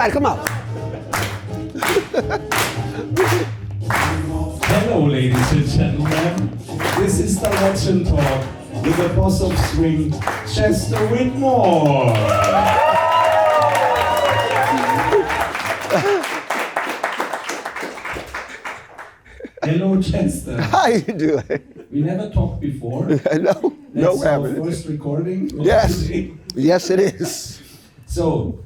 Everybody, come on. Hello, ladies and gentlemen. This is the Legend Talk with the boss of swing, Chester Whitmore. Hello, Chester. How you doing? We never talked before. No, That's our haven't. first recording. Yes, yes, it is. So,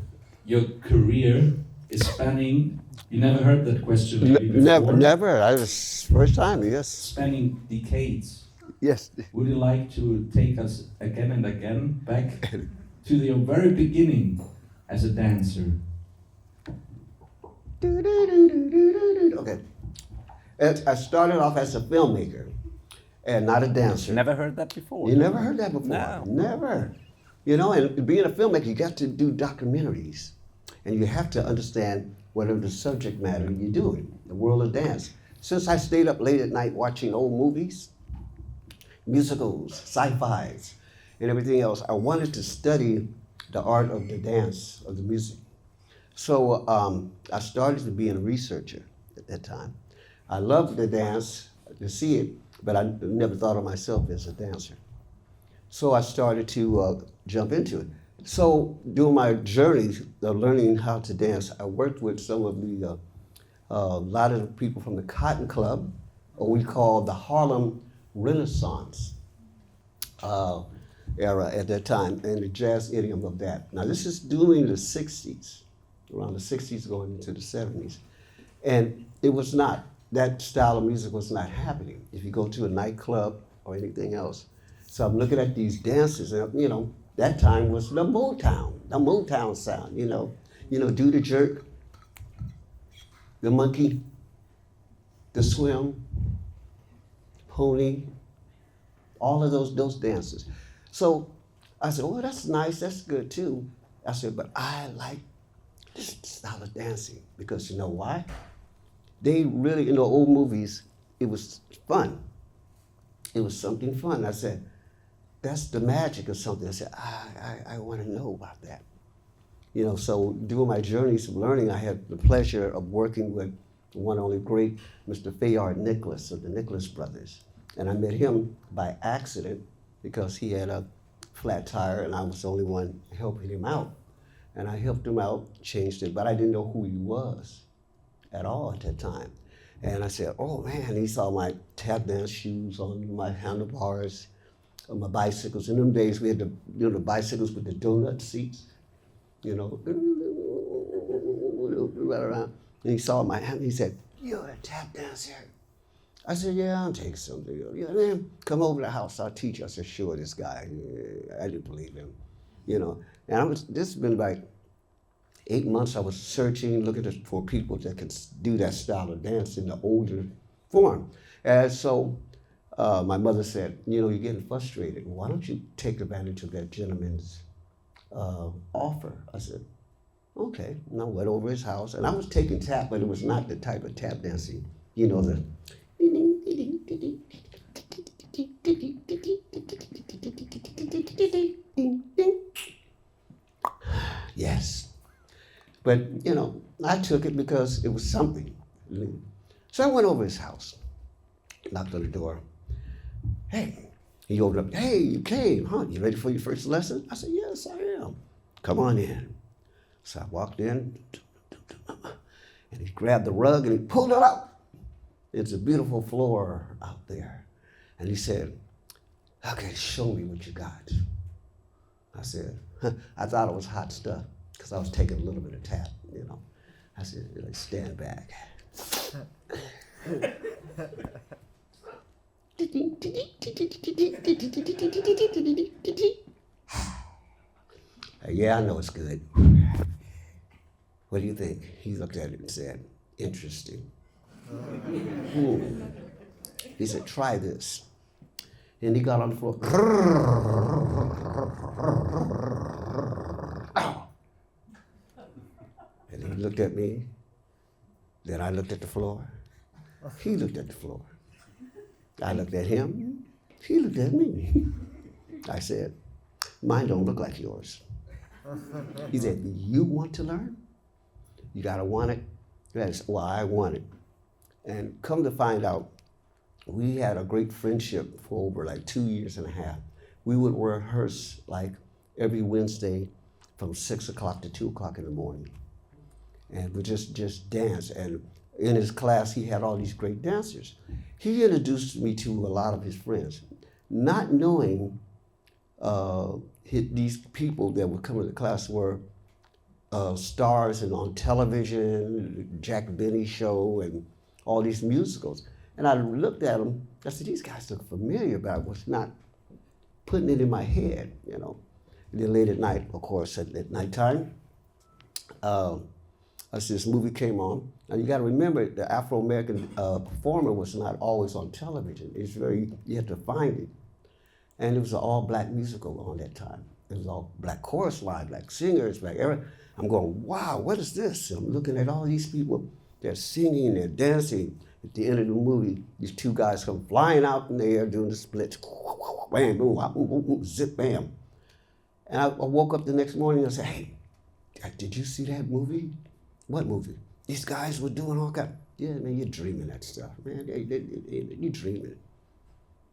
your career is spanning. You never heard that question maybe before? Never. I was first time. Yes, Spanning decades. yes. Would you like to take us again and again back to the very beginning as a dancer? Okay. I started off as a filmmaker and not a dancer. Never heard that before. You never heard that before? No. Never. You know, and being a filmmaker, you got to do documentaries. And you have to understand whatever the subject matter you're doing, the world of dance. Since I stayed up late at night watching old movies, musicals, sci-fis, and everything else, I wanted to study the art of the dance, of the music. So I started to be a researcher at that time. I loved the dance, to see it, but I never thought of myself as a dancer. So I started to jump into it. So during my journey of learning how to dance, I worked with some of the, a lot of the people from the Cotton Club, or we call the Harlem Renaissance era at that time, and the jazz idiom of that. Now this is during the 60s, around the 60s going into the 70s. And it was not, that style of music was not happening if you go to a nightclub or anything else. So I'm looking at these dances, and you know, that time was the Motown sound, you know, do the jerk, the monkey, the swim, pony, all of those dances. So I said, oh, that's nice, that's good too. I said, but I like this style of dancing because you know why? They really, in the old movies, it was fun. It was something fun. I said, that's the magic of something. I said, I want to know about that. You know, so during my journeys of learning, I had the pleasure of working with the one only great Mr. Fayard Nicholas of the Nicholas Brothers. And I met him by accident because he had a flat tire and I was the only one helping him out. And I helped him out, changed it, but I didn't know who he was at all at that time. And I said, oh man, he saw my tap dance shoes on, my handlebars, on my bicycles. In them days, we had the bicycles with the donut seats, you know, right around. And he saw my hand, he said, you're a tap dancer. I said, yeah, I'll take something. Yeah, man, come over to the house, I'll teach you. I said, sure, this guy. I didn't believe him, you know. And this has been like 8 months I was searching, looking for people that could do that style of dance in the older form. And so my mother said, you know, you're getting frustrated. Why don't you take advantage of that gentleman's offer? I said, okay. And I went over his house, and I was taking tap, but it was not the type of tap dancing, you know, the yes. But, you know, I took it because it was something. So I went over his house, knocked on the door. Hey, he opened up, hey, you came, huh? You ready for your first lesson? I said, yes, I am. Come on in. So I walked in, and he grabbed the rug and he pulled it up. It's a beautiful floor out there. And he said, okay, show me what you got. I said, I thought it was hot stuff because I was taking a little bit of tap, you know. I said, like, stand back. Yeah, I know it's good. What do you think? He looked at it and said, interesting. He said, try this. And he got on the floor. And he looked at me. Then I looked at the floor. He looked at the floor. I looked at him. He looked at me. I said, mine don't look like yours. He said, you want to learn? You gotta want it. Yes, well, I want it. And come to find out, we had a great friendship for over like 2 years and a half. We would rehearse like every Wednesday from 6 o'clock to 2 o'clock in the morning. And we just dance. And in his class, he had all these great dancers. He introduced me to a lot of his friends, not knowing these people that would come to the class were stars and on television, Jack Benny show, and all these musicals. And I looked at them, I said, these guys look familiar, but I was not putting it in my head, you know. And then late at night, of course, at nighttime, this movie came on. Now you gotta remember, the Afro-American performer was not always on television. It's you had to find it. And it was an all-black musical on that time. It was all black chorus line, black singers, black everything. I'm going, wow, what is this? And I'm looking at all these people, they're singing, they're dancing. At the end of the movie, these two guys come flying out in the air doing the splits. Bam, boom, boom, boom, boom, zip, bam. And I woke up the next morning and I said, hey, did you see that movie? What movie? These guys were doing all kinds. Yeah, man, you're dreaming that stuff, man. You're dreaming it.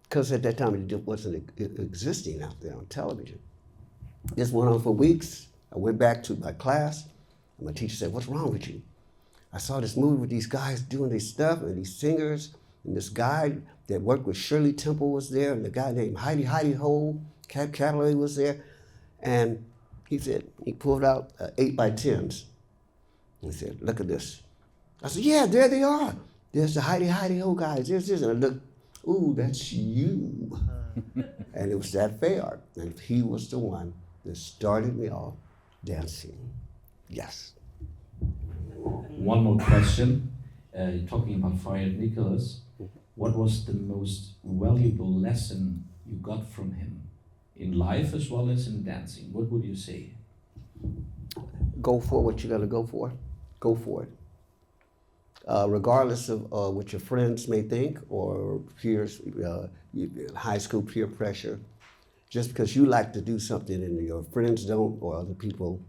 Because at that time, it wasn't existing out there on television. This went on for weeks. I went back to my class, and my teacher said, what's wrong with you? I saw this movie with these guys doing this stuff, and these singers, and this guy that worked with Shirley Temple was there, and the guy named Heidi Ho, Cab Calloway was there. And he said, he pulled out 8x10s. He said, look at this. I said, yeah, there they are. There's the Heidi Ho guys. There's this. And I looked, ooh, that's you. And it was that fair. And he was the one that started me off dancing. Yes. One more question. Talking about Friar Nicholas, what was the most valuable lesson you got from him in life as well as in dancing? What would you say? Go for what you gotta go for. Go for it. Regardless of what your friends may think or peers, high school peer pressure, just because you like to do something and your friends don't or other people,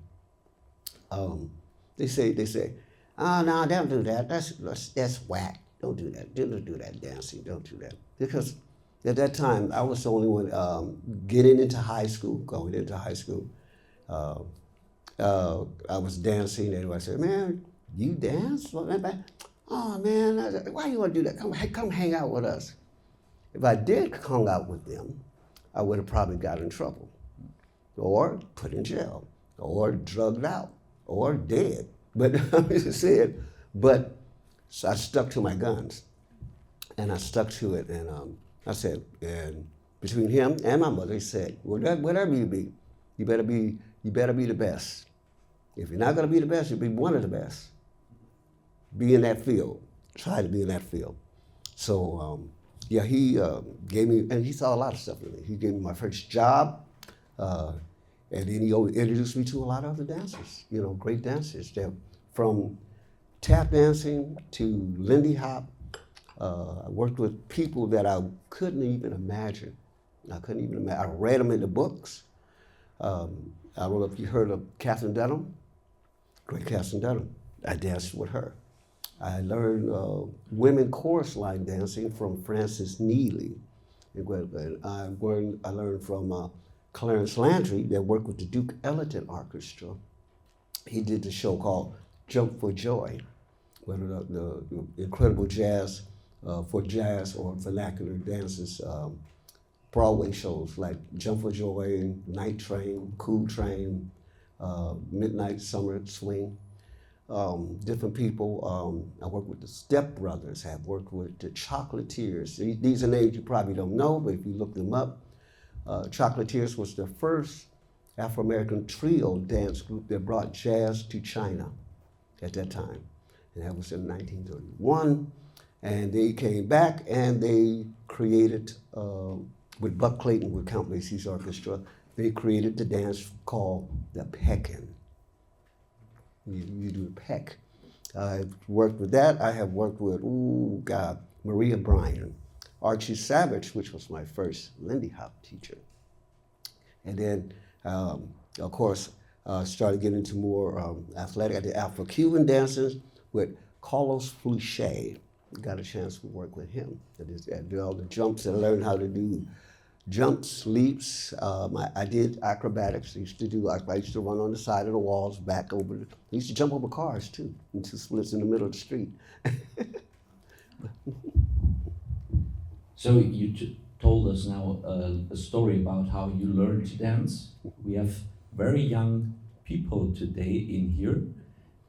they say, oh, no, don't do that. That's whack. Don't do that. Don't do that dancing. Don't do that. Because at that time, I was the only one getting into high school, going into high school. I was dancing, and everybody said, man, you dance? Oh, man, why you want to do that? Come hang out with us. If I did hang out with them, I would have probably got in trouble or put in jail or drugged out or dead. But so I stuck to my guns, and I stuck to it, and I said, and between him and my mother, he said, whatever you be, you better be the best. If you're not gonna be the best, you'll be one of the best. Be in that field. Try to be in that field. So yeah, he gave me, and he saw a lot of stuff in me. He gave me my first job, and then he introduced me to a lot of other dancers, you know, great dancers. From tap dancing to Lindy Hop. I worked with people that I couldn't even imagine. I read them in the books. I don't know if you heard of Kersten Dunham. Great Kersten Dunham. I danced with her. I learned women chorus line dancing from Frances Neely. And I learned from Clarence Landry that worked with the Duke Ellington Orchestra. He did the show called Jump for Joy, where the incredible jazz for jazz or vernacular dances, Broadway shows like Jump for Joy, Night Train, Cool Train, Midnight Summer Swing. Different people. I worked with the Step Brothers, have worked with the Chocolatiers. These are names you probably don't know, but if you look them up, Chocolatiers was the first Afro-American trio dance group that brought jazz to China at that time. And that was in 1931. And they came back and they created, with Buck Clayton, with Count Basie's orchestra, they created the dance called the Peckin'. You do the peck. I've worked with that. I have worked with, Maria Bryan, Archie Savage, which was my first Lindy Hop teacher. And then, of course, started getting into more athletic. I did Afro-Cuban dances with Carlos Fluche. Got a chance to work with him. I did all the jumps and learned how to do jumps, leaps. I did acrobatics. I used to run on the side of the walls, back over. I used to jump over cars too, into splits in the middle of the street. So you told us now a story about how you learned to dance. We have very young people today in here,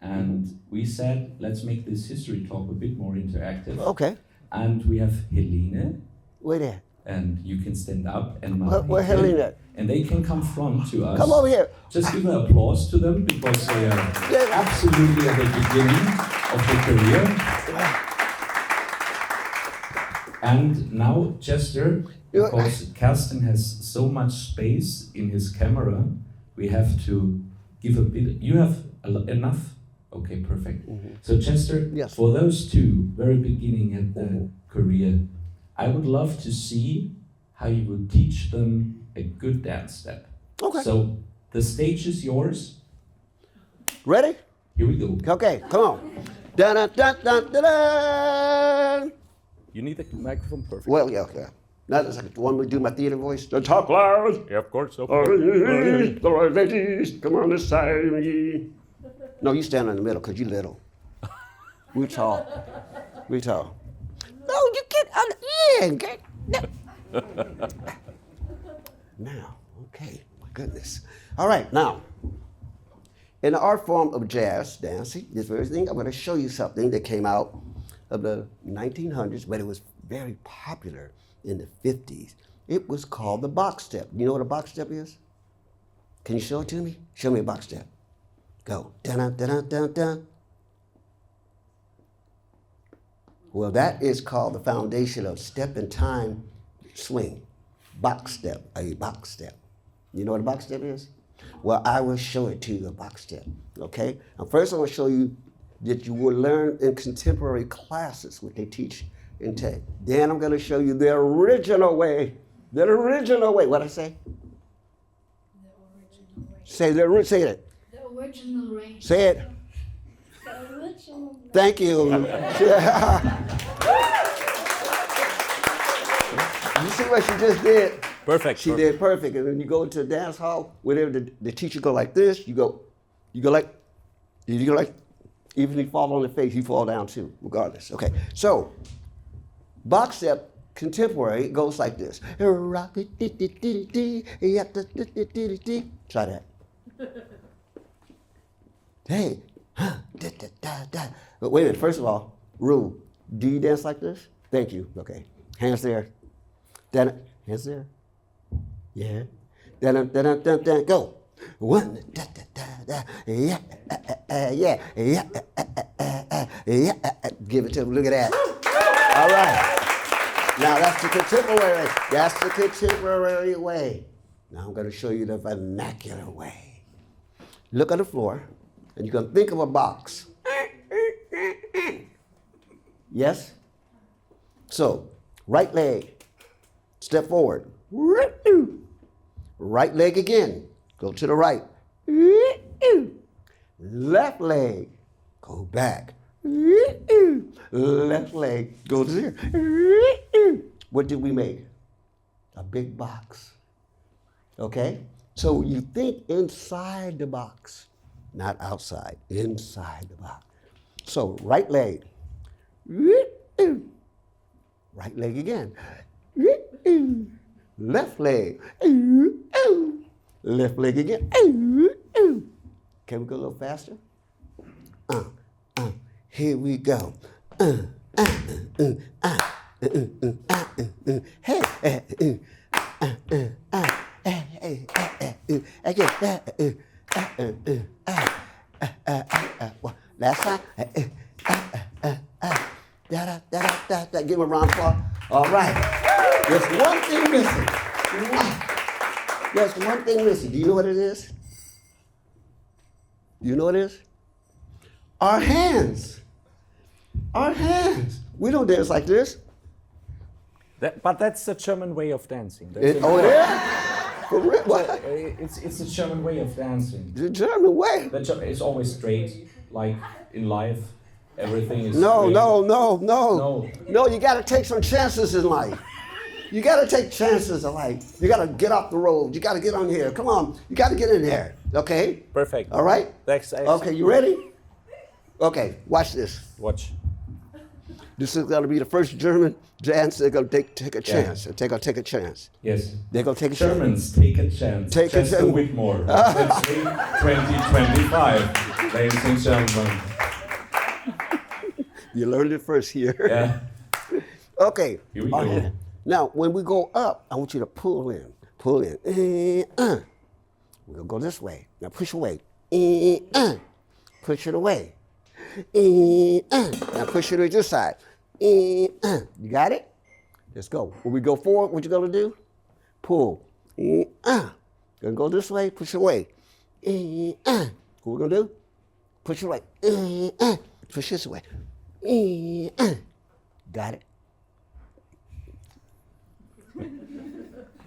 and we said, let's make this history talk a bit more interactive. Okay. And we have Helene, Where there? and you can stand up, and Where Helene at? and they can come front to us. Come over here. Just give an applause to them because they are absolutely at the beginning of their career. And now, Chester, because Kersten has so much space in his camera, we have to give a bit. You have enough? Okay, perfect. So, Chester, Yes. for those two, very beginning at the career, I would love to see how you would teach them a good dance step. Okay. So, the stage is yours. Ready? Here we go. Okay, come on. Dun dun dun dun dun dun. You need the microphone perfect. Well, yeah, okay. Now that's like the one we do my theater voice. The talk loud. Yeah, of course. Of Oh, course. the ladies, come on this side of me. No, you stand in the middle because you little. We tall. We tall. No, you get on the end. Get, no. Now, okay, my goodness. All right, now, in the art form of jazz dancing, this very thing, I'm going to show you something that came out of the 1900s, but it was very popular in the 50s. It was called the box step. You know what a box step is? Can you show it to me? Show me a box step. Go. Dun dun dun dun. Well, that is called the foundation of step and time swing. Box step, a box step. You know what a box step is? Well, I will show it to you, a box step, okay? Now, first I'm gonna show you that you will learn in contemporary classes what they teach in tech. Then I'm gonna show you the original way. The original way, what'd I say? The original range. Say it. The original range. Say it. The original range. Thank you. You see what she just did? Perfect. She did perfect. And when you go to a dance hall, whenever the teacher go like this, you go like, even if you fall on the face, you fall down too, regardless. Okay, so box step contemporary goes like this. Try that. Hey, but wait a minute, first of all, rule, do you dance like this? Thank you, okay. Hands there. Then, hands there. Yeah. Then, go. One, yeah, yeah, yeah. Give it to him, look at that. All right. Now that's the contemporary way. Now I'm gonna show you the vernacular way. Look at the floor, and you're gonna think of a box. Yes? So, right leg, step forward. Right leg again, go to the right. Left leg, go back. Left leg, go to there. What did we make? A big box. Okay? So you think inside the box, not outside, inside the box. So right leg. Right leg again. Left leg. Left leg again. Can we go a little faster? Here we go. Hey. Last time. Give him a round of applause. All right. There's one thing missing. There's one thing missing. Do you know what it is? Do you know what it is? Our hands. Our hands. We don't dance like this. But that's the German way of dancing. Oh, it is? For real? What? It's a German way of dancing. The German way? It's always straight, like in life. Everything is No, straight. no. No, you gotta take some chances in life. You gotta take chances in life. You gotta get off the road. You gotta get on here. Come on, you gotta get in there. Okay? Perfect. All right? Thanks. Okay, you ready? Okay, watch this. Watch. This is gonna be the first German dance. They're gonna take a chance. They're gonna take a chance. Yes. They're gonna take a chance. Germans take a chance. Take a Chester chance. Whitmore. Let's see, 2025, ladies and gentlemen. You learned it first here. Yeah. Okay. Here we go. Now, when we go up, I want you to pull in. Pull in. We're gonna go this way. Now push away. Push it away. Now push it to this side. You got it? Let's go. When we go forward, what you gonna do? Pull. Gonna go this way, push it away. What we gonna do? Push it away. Push this way. Got it?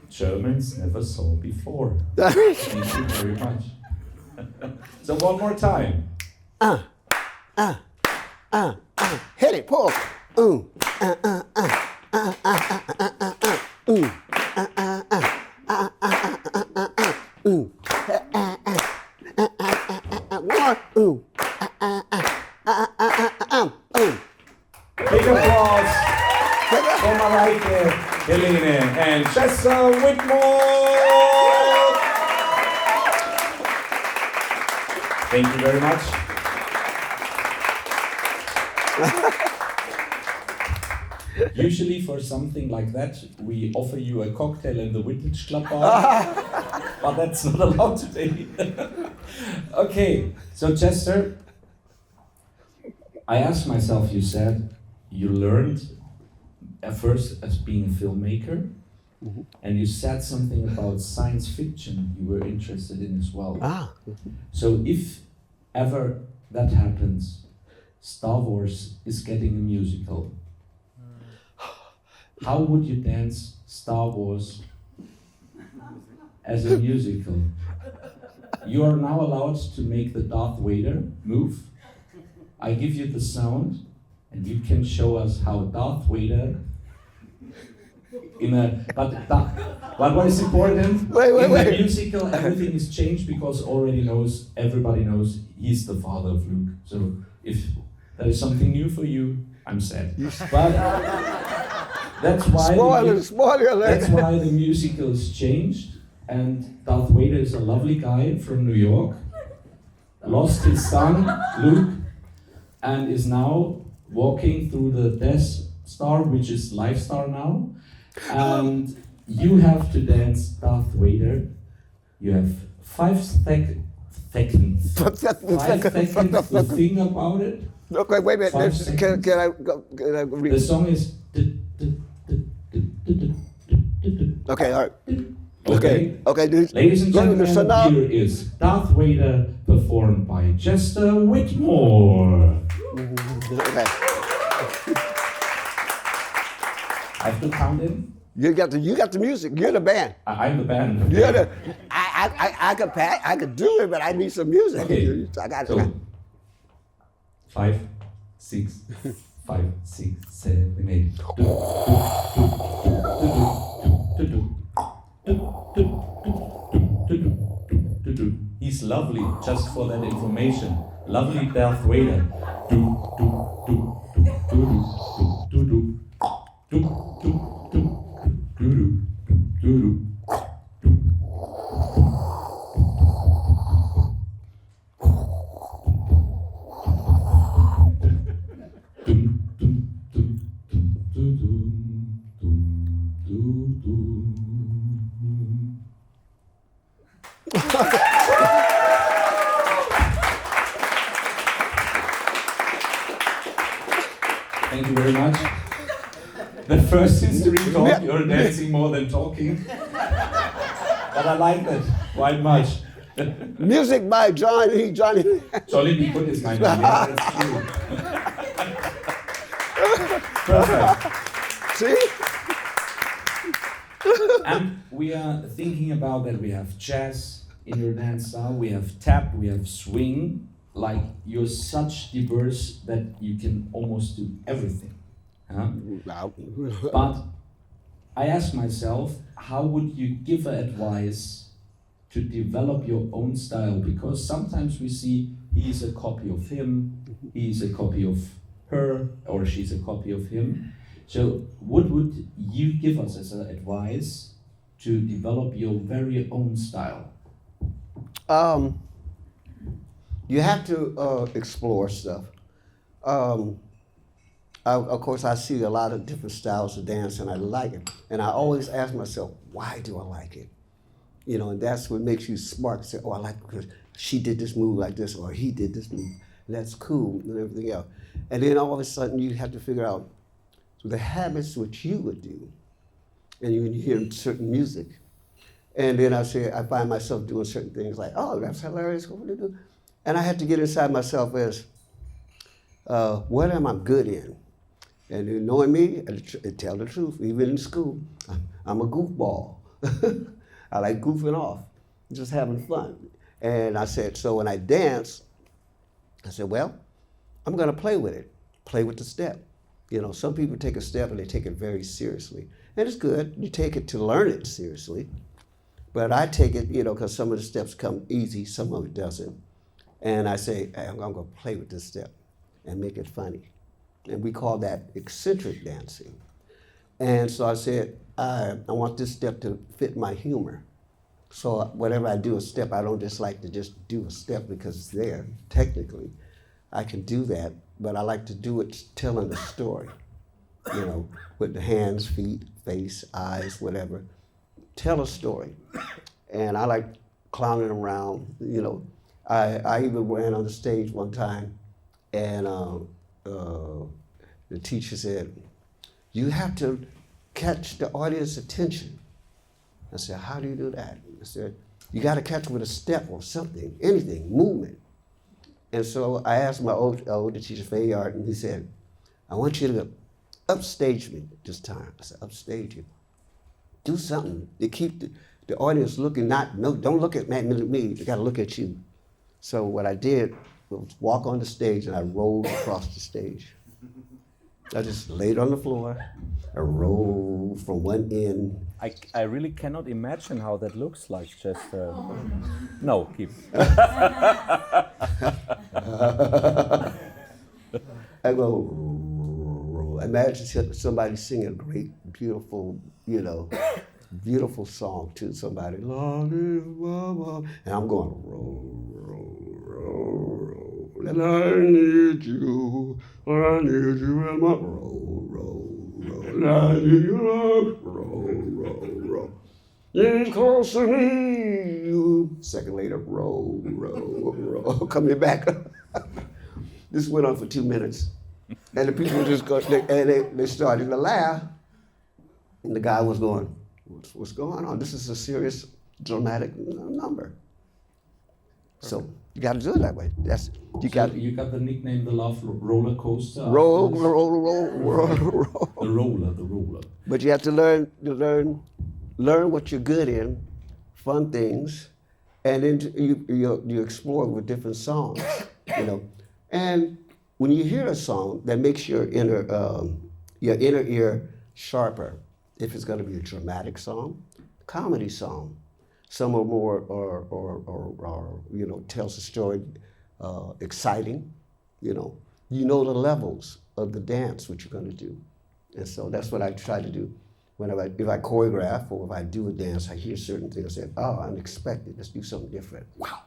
Germans never saw before. Thank you very much. So one more time. Hit it, pull. Big applause for Martinkenaite, Lina, and Chester Whitmore. Thank you very much. Usually for something like that, we offer you a cocktail in the Vintage Club bar, but that's not allowed today. Okay, so Chester, I asked myself, you said you learned at first as being a filmmaker, and you said something about science fiction you were interested in as well. So if ever that happens, Star Wars is getting a musical. How would you dance Star Wars as a musical? You are now allowed to make the Darth Vader move. I give you the sound, and you can show us how Darth Vader but what is important? In the musical, everything is changed because everybody knows he's the father of Luke. So if there is something new for you, I'm sad. But that's why spoiler alert. that's why the musical is changed, and Darth Vader is a lovely guy from New York, lost his son, Luke, and is now walking through the Death Star, which is Life Star now, and you have to dance Darth Vader. You have 5 seconds. 5 seconds to think about it. Okay, wait a minute. 5 seconds. Can I read? The song is. Okay, all right. Okay. Okay, dude. Ladies and Go to the gentlemen, sonata. here is Darth Vader performed by Chester Whitmore. Okay. I have to count in. You got the music. You're the band. I'm the band. You're the. I could do it, but I need some music. Okay. I got So, it. 5, 6, 5, 6, 7, 8. He's lovely, just for that information. Lovely Darth Vader. Thank you very much. The first history talk, you're dancing more than talking. But I like that quite much. Music by Johnny. Jolly B. Good is my name. Yeah, that's true. Perfect. See? And we are thinking about that we have jazz in your dance style, we have tap, we have swing. Like you're such diverse that you can almost do everything. Huh? But I ask myself, how would you give advice to develop your own style? Because sometimes we see he's a copy of him, he's a copy of her, or she's a copy of him. So what would you give us as advice to develop your very own style? You have to explore stuff. Of course, I see a lot of different styles of dance, and I like it. And I always ask myself, why do I like it? You know, and that's what makes you smart. Say, oh, I like it because she did this move like this, or he did this move. And that's cool, and everything else. And then all of a sudden, you have to figure out the habits which you would do. And you hear certain music. And then I find myself doing certain things like, oh, that's hilarious. What would I do? And I had to get inside myself as, what am I good in? And you knowing me, I tell the truth, even in school, I'm a goofball. I like goofing off, just having fun. And I said, so when I dance, I said, well, I'm gonna play with it, play with the step. You know, some people take a step and they take it very seriously. And it's good, you take it to learn it seriously. But I take it, you know, because some of the steps come easy, some of it doesn't. And I say, hey, I'm gonna play with this step and make it funny. And we call that eccentric dancing. And so I said, I want this step to fit my humor. So whenever I do a step, I don't just like to just do a step because it's there, technically. I can do that, but I like to do it telling a story, you know, with the hands, feet, face, eyes, whatever. Tell a story. And I like clowning around, you know. I even went on the stage one time, and the teacher said, you have to catch the audience attention. I said, how do you do that? I said, you got to catch them with a step or something, anything, movement. And so I asked my older teacher, Fay Art, and he said, I want you to upstage me this time. I said, upstage you. Do something to keep the audience looking, don't look at me, they got to look at you. So what I did was walk on the stage, and I rolled across the stage. I just laid on the floor, I rolled from one end. I really cannot imagine how that looks like, Chester. No, keep. I go, imagine somebody singing a great, beautiful, you know, beautiful song to somebody. And I'm going, roll, roll, roll, roll. And I need you in my roll, roll, roll. And I need you, roll, roll, roll. Get close to me. Second later, roll, roll, roll. Coming back. This went on for 2 minutes. And the people just go, they started to laugh. And the guy was going, what's going on? This is a serious, dramatic number. So you got to do it that way. You got the nickname, the Love Roller Coaster. Roll, roll, roll, roll, roll. The roller. But you have to learn what you're good in, fun things, and then you explore with different songs, you know. And when you hear a song, that makes your inner ear sharper. If it's going to be a dramatic song, comedy song, some are more or you know, tells a story, exciting, you know the levels of the dance what you're going to do, and so that's what I try to do. If I choreograph or if I do a dance, I hear certain things. I say, oh, unexpected. Let's do something different. Wow,